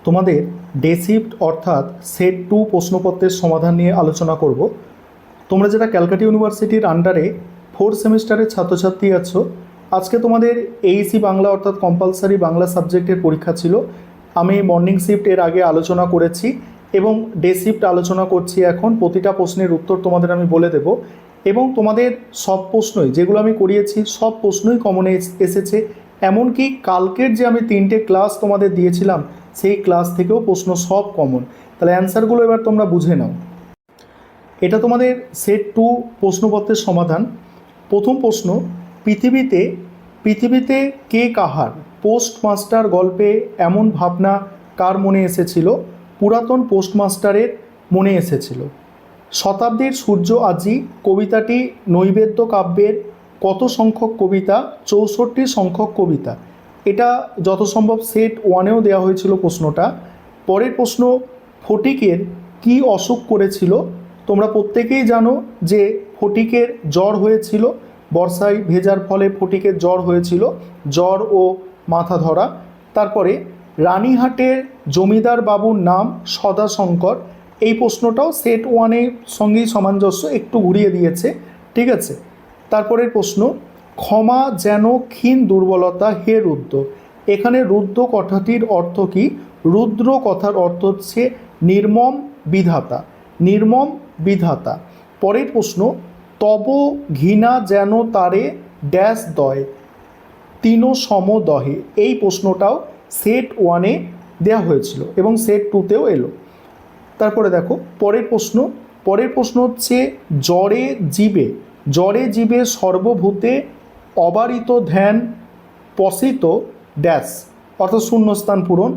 তোমাদের day shift অর্থাৎ set 2 প্রশ্নপত্রের সমাধান নিয়ে আলোচনা করব। তোমরা যারা ক্যালকাটা ইউনিভার্সিটির আন্ডারে 4th সেমিস্টারের ছাত্রছাত্রী আছো, আজকে তোমাদের এইসি বাংলা অর্থাৎ কম্পালসারি বাংলা সাবজেক্টের পরীক্ষা ছিল। আমি মর্নিং শিফট এর আগে আলোচনা করেছি এবং ডে শিফট আলোচনা করছি এখন। প্রতিটা প্রশ্নের উত্তর তোমাদের আমি বলে দেব এবং তোমাদের সব প্রশ্নই যেগুলো আমি করিয়েছি সব প্রশ্নই কমন এসেছে। এমনকি কালকের যে আমি 3টে ক্লাস তোমাদের দিয়েছিলাম সেই ক্লাস থেকেও প্রশ্ন সব কমন। তাহলে অ্যান্সারগুলো এবার তোমরা বুঝে নাও। এটা তোমাদের সেট 2 প্রশ্নপত্রের সমাধান। প্রথম প্রশ্ন, পৃথিবীতে কে কাহার? পোস্টমাস্টার গল্পে এমন ভাবনা কার মনে এসেছিল? পুরাতন পোস্টমাস্টারের মনে এসেছিল। শতাব্দীর সূর্য আজি কবিতাটি নৈবেদ্য কাব্যের কত সংখ্যক কবিতা? 64 সংখ্যক কবিতা। এটা যত সম্ভব সেট 1-এও দেওয়া হয়েছিল প্রশ্নটা। পরের প্রশ্ন, ফটিকের কি অসুখ করেছিল? তোমরা প্রত্যেকেই জানো যে ফটিকের জ্বর হয়েছিল, বর্ষায় ভেজার ফলে ফটিকের জ্বর হয়েছিল, জ্বর ও মাথা ধরা। তারপরে রানীহাটের জমিদার বাবুর নাম সদাশঙ্কর। এই প্রশ্নটাও সেট 1-এর সঙ্গেই সামঞ্জস্য, একটু ঘুরিয়ে দিয়েছে, ঠিক আছে। তারপরের প্রশ্ন, ক্ষমা যেন ক্ষীণ দুর্বলতা হে রুদ্র। এখানে রুদ্র কথাটির অর্থ কী? রুদ্র কথার অর্থ হচ্ছে নির্মম বিধাতা, নির্মম বিধাতা। পরের প্রশ্ন, তব ঘৃণা যেন তারে ড্যাশ দয় তিন সমদহে। এই প্রশ্নটাও সেট 1-এ দেওয়া হয়েছিল এবং সেট 2-তেও এলো। তারপরে দেখো পরের প্রশ্ন হচ্ছে জ্বরে জীবে সর্বভূতে অবারিত ধ্যান পসিত ড্যাশ অর্থাৎ শূন্যস্থান পূরণ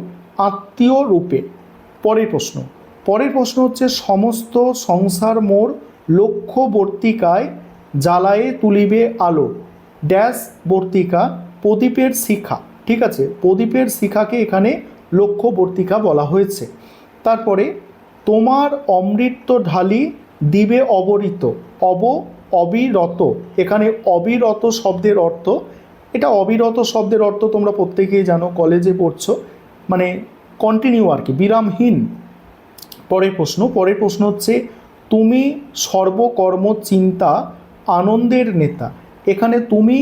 আত্মীয় রূপে। পরের প্রশ্ন হচ্ছে সমস্ত সংসার মোর লক্ষ্যবর্তিকায় জ্বালায়ে তুলিবে আলো ড্যাশ বর্তিকা প্রদীপের শিখা, ঠিক আছে। প্রদীপের শিখাকে এখানে লক্ষ্যবর্তিকা বলা হয়েছে। তারপরে তোমার অমৃত ঢালি দিবে অবরিত অবিরত। এখানে অবিরত শব্দের অর্থ, এটা অবিরত শব্দের অর্থ তোমরা প্রত্যেকেই জানো, কলেজে পড়ছো, মানে কন্টিনিউ আর কি, বিরামহীন। পরের প্রশ্ন হচ্ছে তুমি সর্বকর্ম চিন্তা আনন্দের নেতা। এখানে তুমি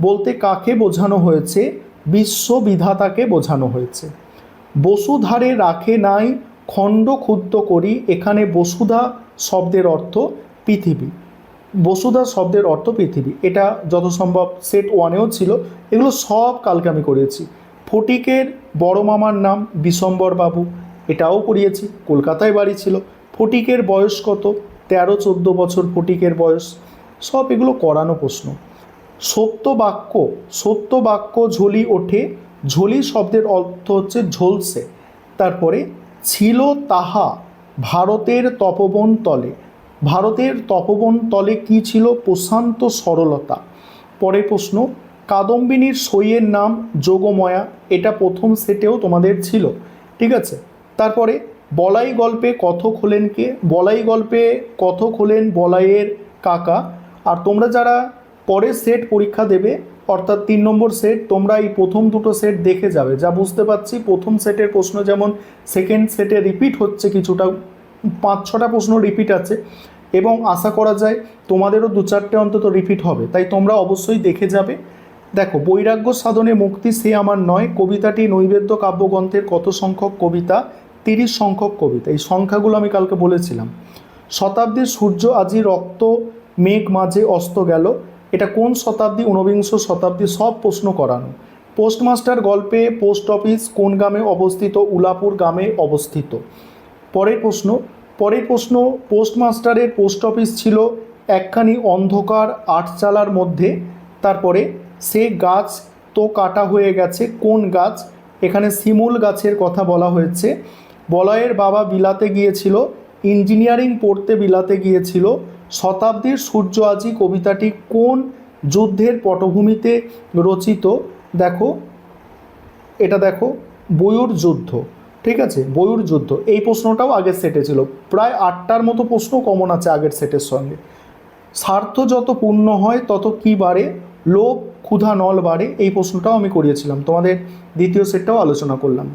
বলতে কাকে বোঝানো হয়েছে? বিশ্ববিধাতাকে বোঝানো হয়েছে। বসুধারে রাখে নাই খণ্ড ক্ষুদ্র করি। এখানে বসুধা শব্দের অর্থ পৃথিবী, বসুধা শব্দের অর্থ পৃথিবী। এটা যত সম্ভব সেট 1-এও ছিল, এগুলো সব কালকে আমি করিয়েছি। ফটিকের বড় মামার নাম বিশম্বর বাবু, এটাও করিয়েছি, কলকাতায় বাড়ি ছিল। ফটিকের বয়স কত? 13-14 বছর ফটিকের বয়স। সব এগুলো করানো প্রশ্ন। সত্য বাক্য ঝুলি ওঠে। ঝুলি শব্দের অর্থ হচ্ছে ঝলসে। তারপরে ছিল তাহা ভারতের তপবন তলে। ভারতের তপবন তলে কি ছিল? প্রশান্ত সরলতা। পরের প্রশ্ন, কাদম্বিনীর সইয়ের নাম যোগময়া। এটা প্রথম সেটেও তোমাদের ছিল, ঠিক আছে। তারপরে বলাই গল্পে কথক হলেন কে? বলাই গল্পে কথক হলেন বলাইয়ের কাকা। আর তোমরা যারা পরের সেট পরীক্ষা দেবে অর্থাৎ 3 নম্বর সেট, তোমরা এই প্রথম দুটো সেট দেখে যাবে। যা বুঝতে পারছি প্রথম সেটের প্রশ্ন যেমন সেকেন্ড সেটে রিপিট হচ্ছে, কিছুটা 5-6টা প্রশ্ন রিপিট আছে এবং আশা করা যায় তোমাদেরও 2-4টে অন্তত রিপিট হবে, তাই তোমরা অবশ্যই দেখে যাবে। দেখো, বৈরাগ্য সাধনে মুক্তি সে আমার নয় কবিতাটি নৈবেদ্য কাব্যগ্রন্থের কত সংখ্যক কবিতা? 30 সংখ্যক কবিতা। এই সংখ্যাগুলো আমি কালকে বলেছিলাম। শতাব্দীর সূর্য আজি রক্ত মেঘ মাঝে অস্ত গেল। এটা কোন শতাব্দী? 19বিংশ শতাব্দী। সব প্রশ্ন করানো। পোস্টমাস্টার গল্পে পোস্ট অফিস কোন গ্রামে অবস্থিত? উলাপুর গ্রামে অবস্থিত। পরের প্রশ্ন, পোস্টমাস্টারের পোস্ট অফিস ছিল একখানি অন্ধকার আটচালার মধ্যে। তারপরে সে গাছ তো কাটা হয়ে গেছে, কোন গাছ? এখানে শিমুল গাছের কথা বলা হয়েছে। বলয়ের বাবা বিলাতে গিয়েছিল, ইঞ্জিনিয়ারিং পড়তে বিলাতে গিয়েছিল। শতাব্দীর সূর্য আজি কবিতাটি কোন যুদ্ধের পটভূমিতে রচিত? দেখো, এটা দেখো, বয়ুর যুদ্ধ, ঠিক আছে, বয়ুর যুদ্ধ। এই প্রশ্নটাও আগের সেটে ছিল। প্রায় 8টার মতো প্রশ্ন কমন আছে আগের সেটের সঙ্গে। স্বার্থ যত পূর্ণ হয় তত কী বাড়ে? লোভ ক্ষুধা নল বাড়ে। এই প্রশ্নটাও আমি করিয়েছিলাম, তোমাদের দ্বিতীয় সেটটাও আলোচনা করলাম।